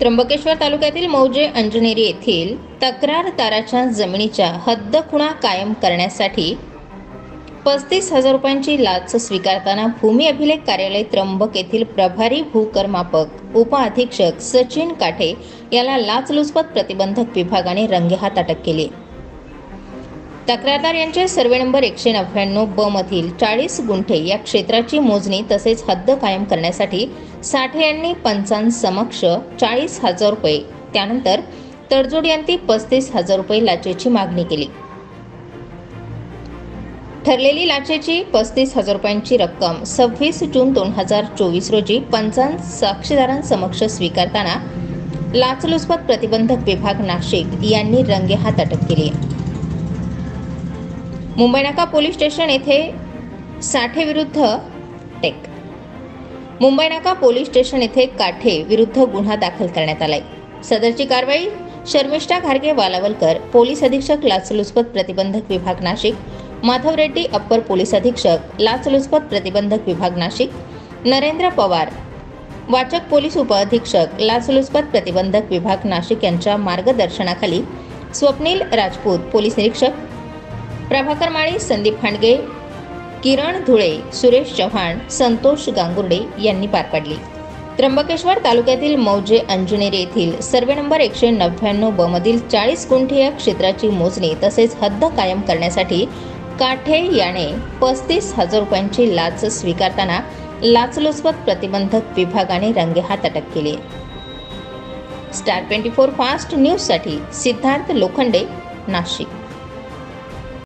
त्र्यंबकेश्वर तालुक्यातील मौजे अंजनेरी येथील तक्रारदाराच्या जमिनीच्या हद्दखुणा कायम करण्यासाठी 35,000 रुपयांची लाच स्वीकारताना भूमी अभिलेख कार्यालय त्र्यंबक येथील प्रभारी भूकरमापक उपअधीक्षक सचिन काठे याला लाचलुचपत प्रतिबंधक विभागाने रंगेहात अटक केली। तक्रारदार यांचे सर्वे नंबर 199 ब मधील 40 गुंठे या क्षेत्राची मोजणी तसेच हद्द कायम करण्यासाठी साठे यांनी पंचांसमक्ष 40,000 रुपये, त्यानंतर तडजोडीअंती 35,000 रुपये लाचेची मागणी केली। ठरलेली लाचेची 35,000 रुपयांची रक्कम 26 जून 2024 रोजी पंचांस साक्षीदारांसमक्ष स्वीकारताना लाचलुचपत प्रतिबंधक विभाग नाशिक यांनी रंगेहात अटक केली। मुंबई नाका पोलीस स्टेशन येथे साठे विरुद्ध मुंबई नाका पोलीस स्टेशन येथे काठे विरुद्ध गुन्हा दाखल करण्यात आलाय। सदरची कारवाई शर्मिष्ठा घारगे वालावलकर, पोलीस अधीक्षक लाचलुचपत प्रतिबंधक विभाग नाशिक, माधव रेड्डी अप्पर पोलीस अधीक्षक लाचलुचपत प्रतिबंधक विभाग नाशिक, नरेंद्र पवार वाचक पोलीस उपअधीक्षक लाचलुचपत प्रतिबंधक विभाग नाशिक यांच्या मार्गदर्शनाखाली स्वप्नील राजपूत पोलीस निरीक्षक, प्रभाकर माळी, संदीप खांडगे, किरण धुळे, सुरेश चव्हाण, संतोष गांगुर्डे यांनी पार पाडली। त्र्यंबकेश्वर तालुक्यातील मौजे अंजनेरी येथील सर्वे नंबर 199 ब मधील 40 गुंठे या क्षेत्राची मोजणी तसेच हद्द कायम करण्यासाठी काठे याने 35,000 रुपयांची लाच स्वीकारताना लाचलुचपत प्रतिबंधक विभागाने रंगेहात अटक केली। स्टार 24 फास्ट न्यूज साठी सिद्धार्थ लोखंडे, नाशिक।